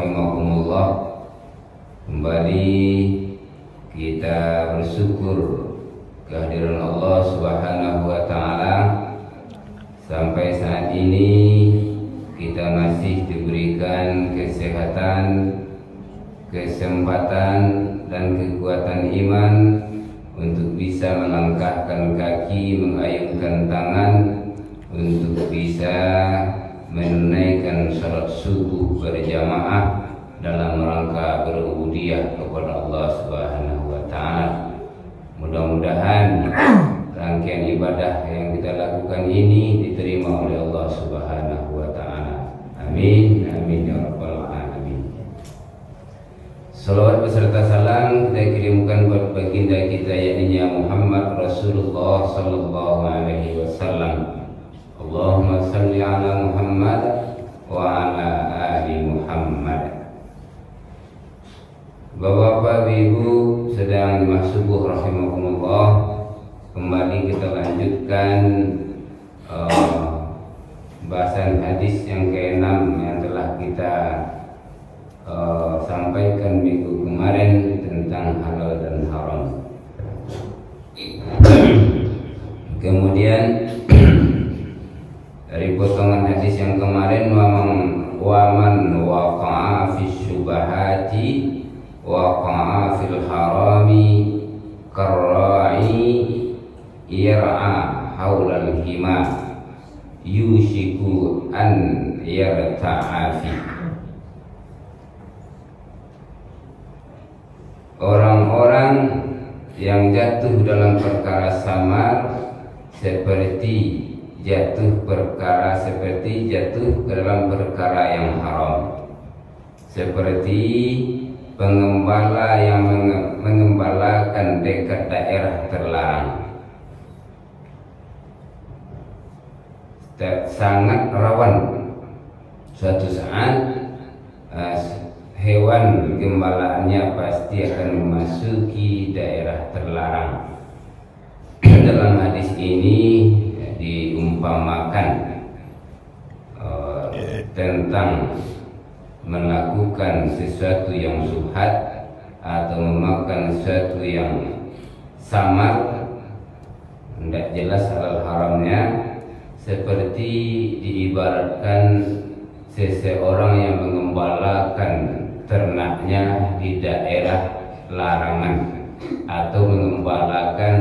rahimakumullah. Kembali kita bersyukur kehadiran Allah Subhanahu wa taala. Sampai saat ini kita masih diberikan kesehatan, kesempatan dan kekuatan iman untuk bisa melangkahkan kaki, mengayunkan tangan untuk bisa menunaikan salat subuh berjamaah dalam rangka berubudiyah kepada Allah Subhanahu wa taala. Mudah-mudahan rangkaian ibadah yang kita lakukan ini diterima oleh Allah Subhanahu wa taala. Amin, amin ya rabbal alamin. Salawat beserta salam kita kirimkan buat baginda kita yakni Muhammad Rasulullah sallallahu alaihi wasallam. Allahumma salli ala Muhammad wa ala ali Muhammad. Bapak-bapak, ibu sedang jemaah subuh rahimakumullah. Kembali kita lanjutkan bahasan hadis yang ke-6 yang telah kita sampaikan minggu kemarin tentang halal dan haram. Kemudian dari potongan hadis yang kemarin, waman waqa'a fi syubahati waqa'a fil harami karra'i yar'a haulal hima yushiku an yarta'a fi. Orang-orang yang jatuh dalam perkara samar seperti jatuh ke dalam perkara yang haram, seperti pengembala yang mengembalakan dekat daerah terlarang. Sangat rawan suatu saat hewan gembalaannya pasti akan memasuki daerah terlarang. Dalam hadis ini diumpamakan tentang melakukan sesuatu yang syubhat atau memakan sesuatu yang samar, tidak jelas halal haramnya, seperti diibaratkan seseorang yang mengembalakan ternaknya di daerah larangan atau mengembalakan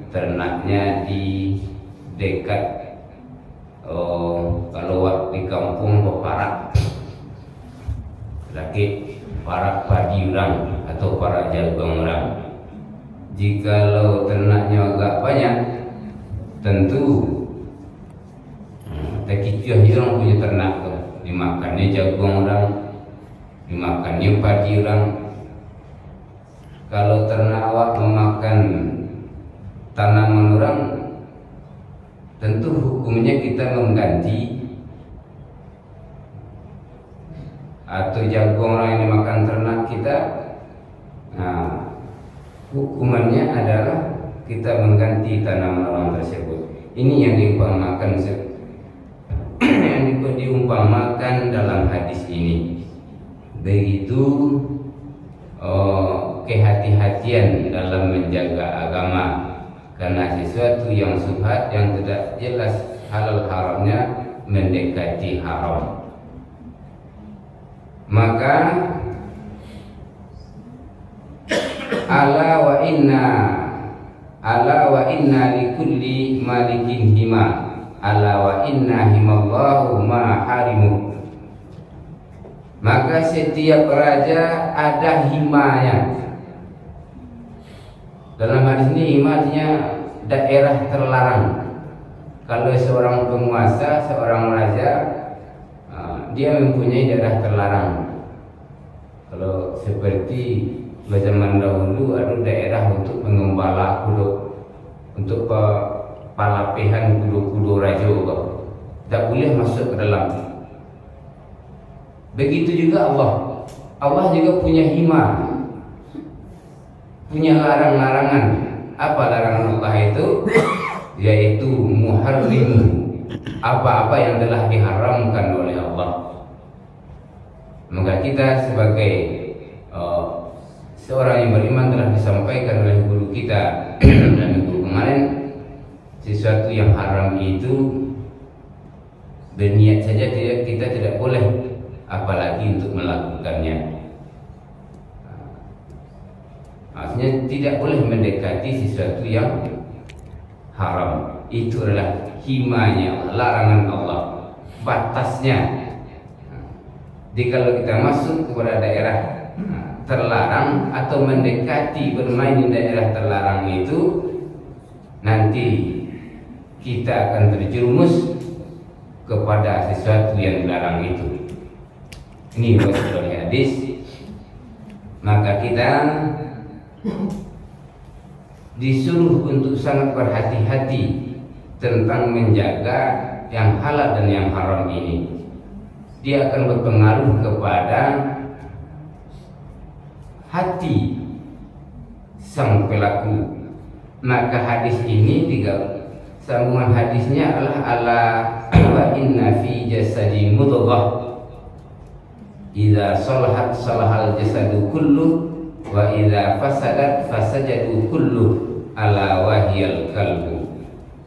ternaknya di dekat kalau di kampung peparak laki para padi orang atau para jagung orang. Jikalau ternaknya agak banyak, tentu terkicau orang punya ternak tu, dimakannya jagung orang, dimakannya padi orang. Kalau ternak awak memakan tanaman orang, tentu hukumnya kita mengganti. Atau jagung orang yang makan ternak kita, nah, hukumannya adalah kita mengganti tanaman orang tersebut. Ini yang diumpamakan yang diumpamakan dalam hadis ini. Begitu kehati-hatian dalam menjaga agama, karena sesuatu yang syubhat yang tidak jelas halal haramnya mendekati haram. Maka ala wa inna likulli malikin hima, ala wa inna himallahu ma harimu. Maka setiap raja ada himanya. Dalam hadis ini hima artinya daerah terlarang. Kalau seorang penguasa, seorang raja, dia mempunyai daerah terlarang. Kalau seperti zaman dahulu ada daerah untuk mengembala kuda, untuk palapihan kuda-kuda raja, tak boleh masuk ke dalam. Begitu juga Allah juga punya hima, punya larang-larangan. Apa larangan Allah itu? Yaitu muharrim, apa-apa yang telah diharamkan oleh Allah. Maka kita sebagai seorang yang beriman telah disampaikan oleh guru kita dan guru kemarin, sesuatu yang haram itu berniat saja kita tidak boleh, apalagi untuk melakukannya. Artinya tidak boleh mendekati sesuatu yang haram. Itu adalah himanya, larangan Allah, batasnya. Jadi kalau kita masuk kepada daerah terlarang atau mendekati bermain di daerah terlarang itu, nanti kita akan terjerumus kepada sesuatu yang dilarang itu. Ini maksud dari hadis. Maka kita disuruh untuk sangat berhati-hati tentang menjaga yang halal dan yang haram ini. Dia akan berpengaruh kepada hati sang pelaku. Maka hadis ini sambungan hadisnya adalah ala wa inna fi jasadi mudghah idza salahat salahal jasadu kullu wa idza fasadat fasajadu kullu ala wahiyal qalbu.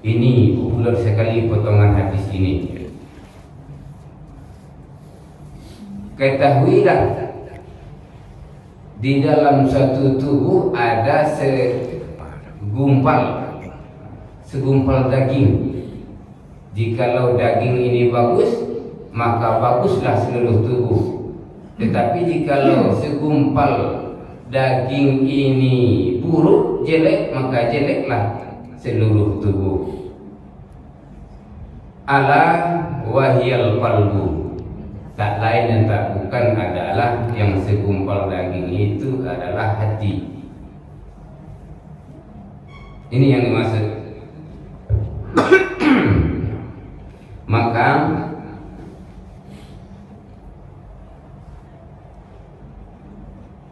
Ini populer sekali potongan hadis ini. Ketahuilah, di dalam suatu tubuh ada segumpal daging. Jikalau daging ini bagus, maka baguslah seluruh tubuh. Tetapi jikalau segumpal daging ini buruk, jelek, maka jeleklah seluruh tubuh. Ala wahiyal qalbu. Tak lain dan tak bukan adalah yang segumpal daging itu adalah hati. Ini yang dimaksud. Maka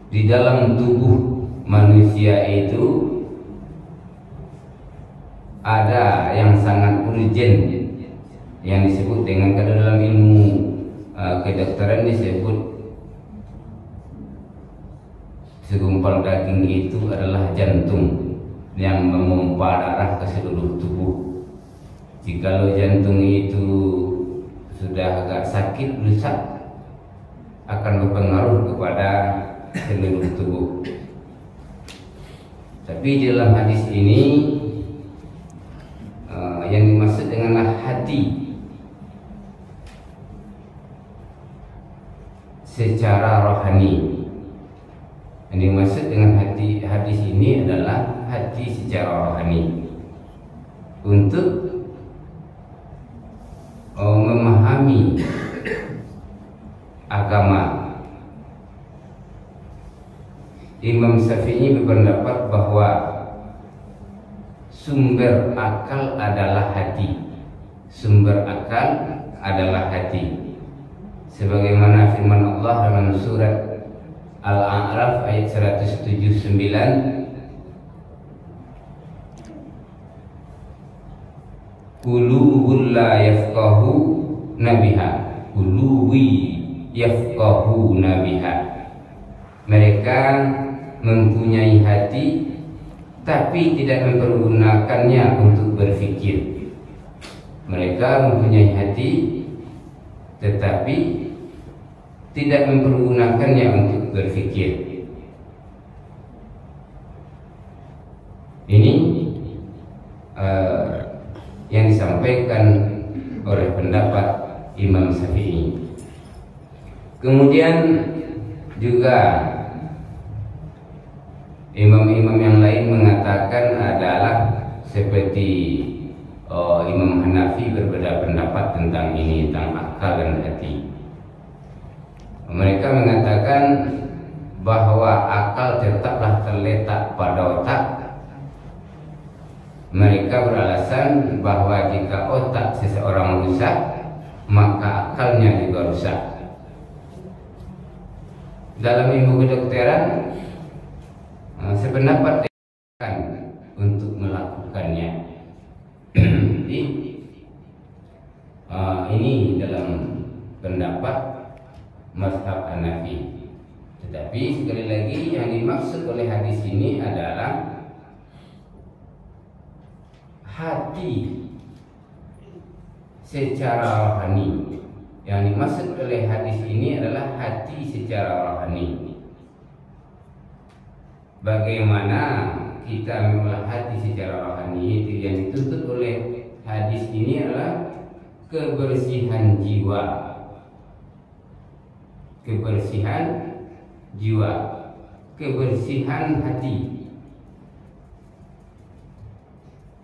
di dalam tubuh manusia itu ada yang sangat urgen yang disebut dengan, kalau dalam ilmu kedokteran disebut segumpal daging itu adalah jantung yang memompa darah ke seluruh tubuh. Jikalau jantung itu sudah agak sakit, rusak, akan berpengaruh kepada seluruh tubuh. Tapi di dalam hadis ini yang dimaksud dengan hati secara rohani. Yang dimaksud dengan hati hadis ini adalah hati secara rohani, untuk memahami agama. Imam Syafi'i berpendapat bahwa sumber akal adalah hati. Sumber akal adalah hati. Sebagaimana firman Allah dalam surat Al-A'raf ayat 179, qulubul la yafqahu nabiha, qulubi yafqahu nabiha. Mereka mempunyai hati tapi tidak mempergunakannya untuk berfikir. Mereka mempunyai hati tetapi tidak mempergunakannya untuk berfikir. Ini yang disampaikan oleh pendapat Imam Syafi'i. Kemudian juga imam-imam yang lain mengatakan adalah seperti Imam Hanafi berbeda pendapat tentang ini, tentang akal dan hati. Mereka mengatakan bahwa akal tetaplah terletak pada otak. Mereka beralasan bahwa jika otak seseorang rusak, maka akalnya juga rusak. Dalam ilmu kedokteran sependapat untuk melakukannya. Jadi ini dalam pendapat mazhab Hanafi. Tetapi sekali lagi yang dimaksud oleh hadis ini adalah hati secara rohani. Yang dimaksud oleh hadis ini adalah hati secara rohani. Bagaimana kita mengolah hati secara rohani, itu yang dituntut oleh hadis ini adalah kebersihan jiwa. Kebersihan jiwa, kebersihan hati.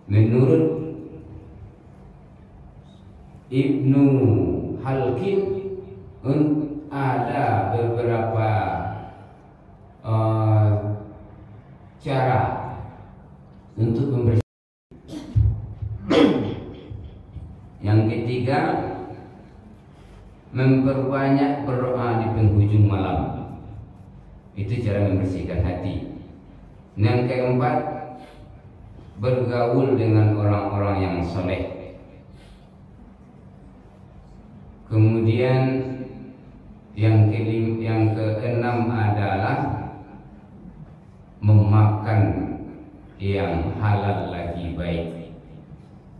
Menurut Ibnu Halkin ada beberapa cara untuk membersihkan. Yang ketiga, memperbanyak berdoa di penghujung malam. Itu cara membersihkan hati. Yang keempat, bergaul dengan orang-orang yang soleh. Kemudian yang keenam adalah memakan yang halal lagi baik.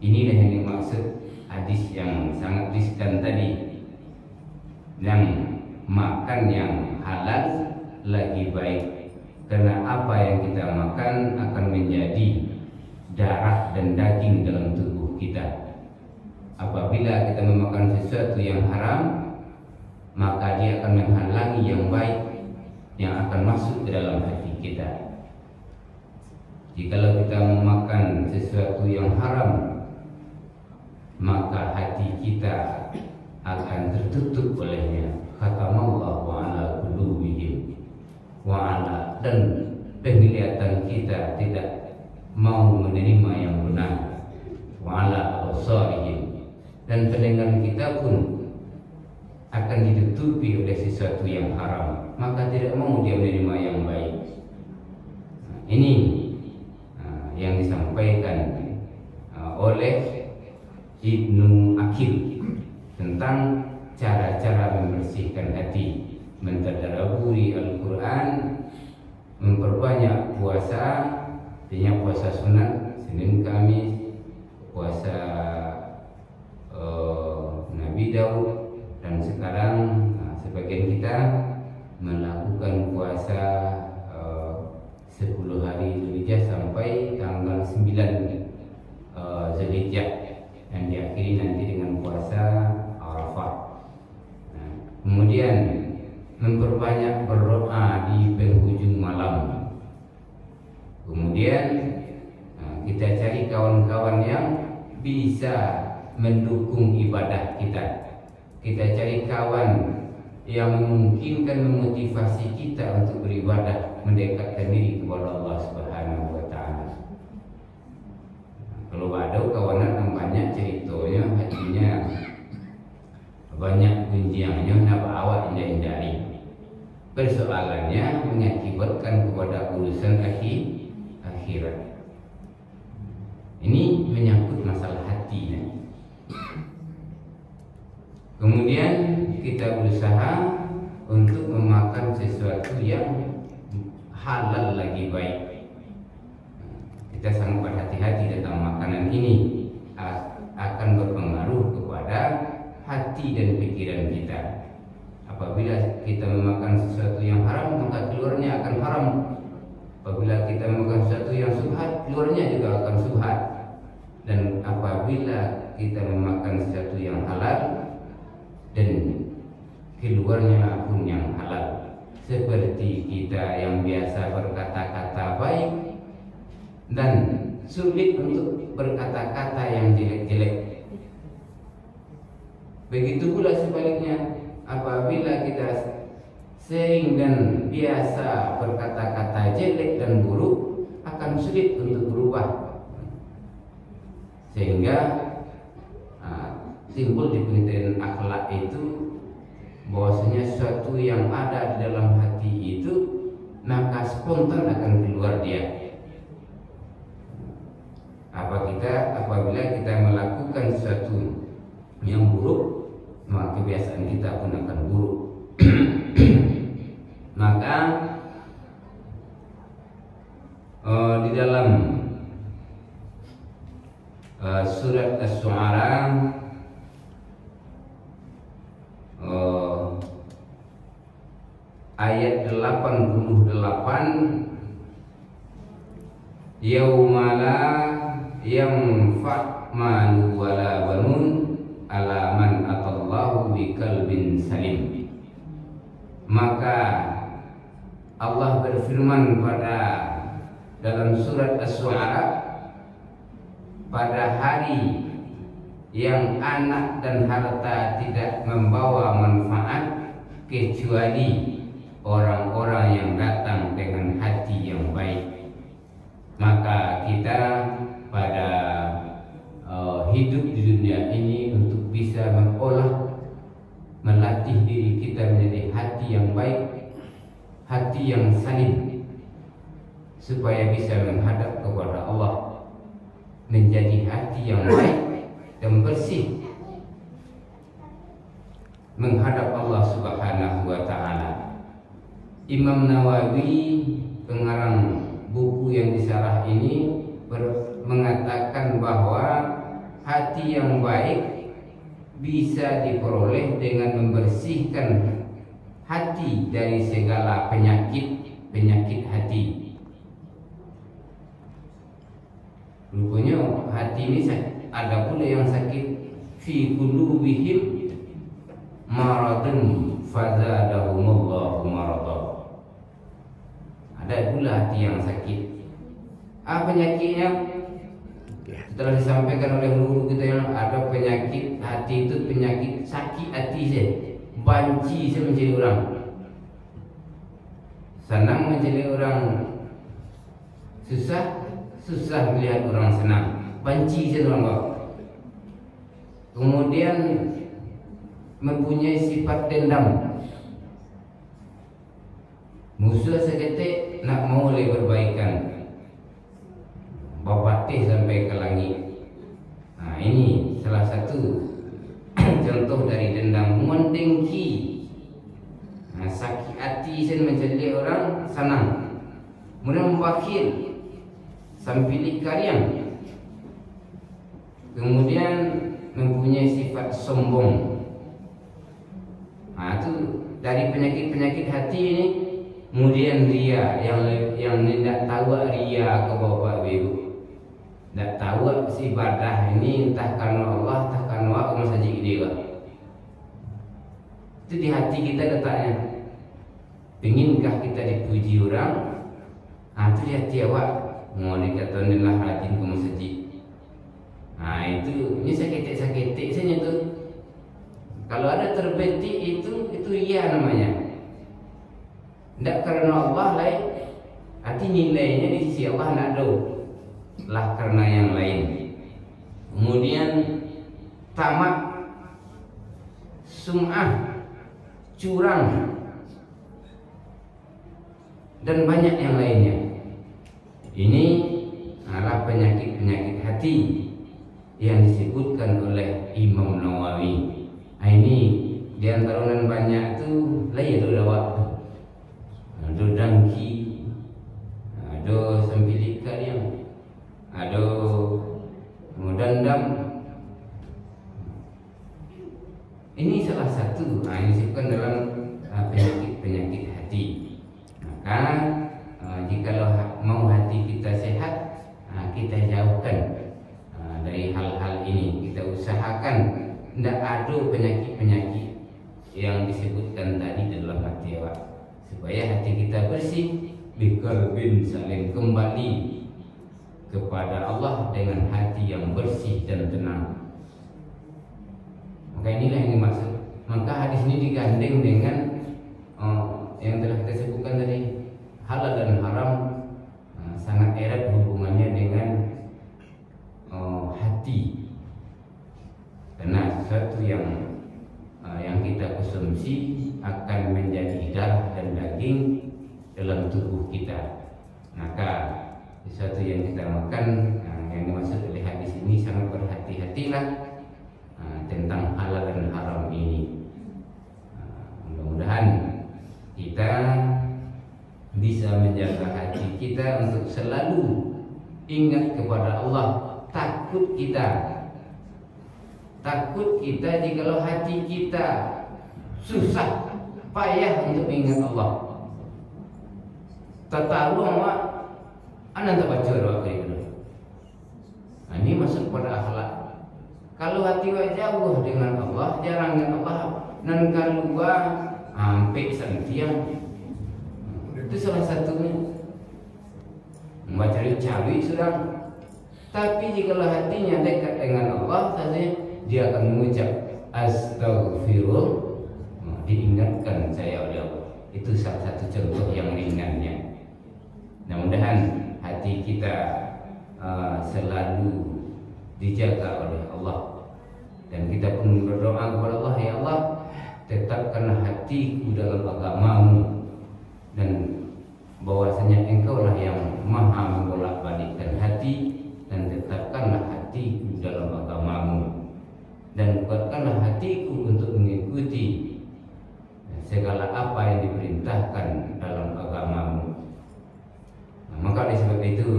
Inilah yang dimaksud hadis yang sangat riskan tadi. Yang makan yang halal lagi baik. Karena apa yang kita makan akan menjadi darah dan daging dalam tubuh kita. Apabila kita memakan sesuatu yang haram, maka dia akan menghalangi yang baik yang akan masuk ke dalam hati kita. Jikalau kita memakan sesuatu yang haram, maka hati kita akan tertutup olehnya. Khatamallahu ala qulubihim wa ala, dan penglihatan kita tidak mau menerima yang benar. Wa ala absarihim, dan pendengaran kita pun akan ditutupi oleh sesuatu yang haram, maka tidak mau dia menerima yang baik. Ini yang disampaikan oleh Ibnu Akil tentang cara-cara membersihkan hati, mentadabburi Al-Quran, memperbanyak puasa, artinya puasa sunat, Senin Kamis, puasa Nabi Daud, dan sekarang sebagian kita melakukan puasa 10 hari Dzulhijjah sampai tanggal 9 Zulhijjah, yang diakhiri nanti dengan puasa Arafah. Kemudian memperbanyak berdoa di penghujung malam. Kemudian kita cari kawan-kawan yang bisa mendukung ibadah kita. Kita cari kawan yang memungkinkan, memotivasi kita untuk beribadah, mendekatkan diri kepada Allah Subhanahu wa taala. Kalau ada kawanan yang banyak ceritanya, hatinya banyak kunjiannya, napa awak indah-indari. Persoalannya mengakibatkan kepada urusan akhirat. Ini menyangkut masalah hati. Kemudian kita berusaha untuk memakan sesuatu yang halal lagi baik. Kita sangat berhati-hati tentang makanan ini, akan berpengaruh kepada hati dan pikiran kita. Apabila kita memakan sesuatu yang haram, maka keluarnya akan haram. Apabila kita memakan sesuatu yang subhat, keluarnya juga akan subhat. Dan apabila kita memakan sesuatu yang halal, dan keluarnya pun yang halal, seperti kita yang biasa berkata-kata baik dan sulit untuk berkata-kata yang jelek-jelek. Begitu pula sebaliknya, apabila kita sering dan biasa berkata-kata jelek dan buruk, akan sulit untuk berubah, sehingga timbul di pengertian akhlak itu bahwasanya sesuatu yang ada di dalam hati itu maka spontan akan keluar dia. Apabila kita melakukan sesuatu yang buruk, maka kebiasaan kita pun akan buruk. Maka di dalam surat Asy-Syu'ara ayat 88, yaumala yanfa' malu wala banun ala man atallahu biqalbin salim. Maka Allah berfirman pada dalam surat Asy-Syu'ara, pada hari yang anak dan harta tidak membawa manfaat kecuali orang-orang yang datang dengan hati yang baik. Maka kita pada hidup di dunia ini untuk bisa mengolah, melatih diri kita menjadi hati yang baik, hati yang salim, supaya bisa menghadap kepada Allah, menjadi hati yang baik dan bersih menghadap Allah Subhanahu wa Ta'ala. Imam Nawawi, pengarang buku yang disyarah ini, mengatakan bahwa hati yang baik bisa diperoleh dengan membersihkan hati dari segala penyakit hati. Rupanya hati ini ada pula yang sakit, fi qulubihim maradun fazadahumullahu marada. Ada pula hati yang sakit. Apa penyakitnya? Setelah disampaikan oleh guru kita yang ada penyakit hati itu penyakit sakit hati saya, banci saya mencari orang, senang mencari orang, susah melihat orang senang, banci saya orang kok. Kemudian mempunyai sifat dendam, musuh seketik nak mau oleh perbaikan, bapatih sampai ke langit. Nah, ini salah satu contoh dari dendam. Mendengki, nah, sakit hati sen mencari orang senang. Kemudian membakhil, sambil karyang. Kemudian mempunyai sifat sombong. Nah, itu dari penyakit-penyakit hati ini. Kemudian ria, yang tidak tahu ria ke bapak ibu, tidak tahu si ibadah ini entah karena Allah, entah karena Allah saja dia. Itu di hati kita letaknya. Inginkah kita dipuji orang? Nah, itu di hati awak. Mau dikatakanlah rajin ke masjid. Nah, itu ini sakit saja tuh. Kalau ada terbetik itu ria namanya. Tidak karena Allah lain, arti nilainya di sisi Allah nak ada lah karena yang lain. Kemudian tamak, sum'ah, curang, dan banyak yang lainnya. Ini adalah penyakit-penyakit hati yang disebutkan oleh Imam Nawawi. Nah, ini di antara banyak itu lain ada waktu. Ada dangki, ada sembilik kalian, ada dendam. Ini salah satu yang disebutkan dalam penyakit-penyakit hati. Maka jikalau mau hati kita sehat, kita jauhkan dari hal-hal ini. Kita usahakan tidak ada penyakit-penyakit yang disebutkan tadi dalam hati awak, supaya hati kita bersih, biqalbin salim, kembali kepada Allah dengan hati yang bersih dan tenang. Maka inilah yang dimaksud. Maka hadis ini digandeng dengan yang telah kita sebutkan tadi, halal dan haram sangat erat hubungannya dengan hati. Karena sesuatu yang kita konsumsi akan menjadi darah dan daging dalam tubuh kita. Maka sesuatu yang kita makan, yang dimaksud oleh hadis ini, sangat berhati-hatilah tentang halal dan haram ini. Mudah-mudahan kita bisa menjaga hati kita untuk selalu ingat kepada Allah. Takut kita jikalau hati kita susah payah untuk ingat Allah. Tatalu mak anak tak baca doa itu. Ini masuk pada akhlak. Kalau hati jauh dengan Allah, jarang dengan Allah, dan keluar hampir sentiang. Itu salah satunya. Membaca cawi sudah. Tapi jika hatinya dekat dengan Allah, dia akan mengucap Astaghfirullah, diingatkan saya oleh Allah. Itu salah satu contoh yang ringannya. Mudah-mudahan hati kita selalu dijaga oleh Allah, dan kita pun berdoa kepada Allah, ya Allah, tetapkanlah hatiku dalam agamamu, dan bahwasanya Engkaulah yang maha membolak-balikkan hati, dan tetapkanlah hatiku dalam agamamu, dan kuatkanlah hatiku untuk mengikuti segala apa yang diperintahkan dalam agamamu. Maka oleh sebab itu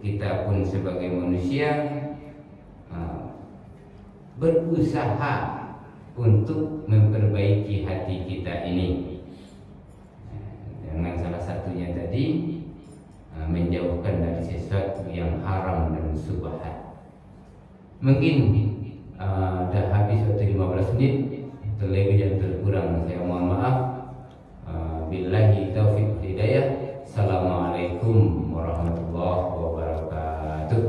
kita pun sebagai manusia berusaha untuk memperbaiki hati kita ini. Dengan salah satunya tadi menjauhkan dari sesuatu yang haram dan subhat. Mungkin dah habis waktu 15 menit, terlebih dan terkurang saya mohon maaf. Billahi taufiq hidayah. Assalamualaikum warahmatullahi wabarakatuh.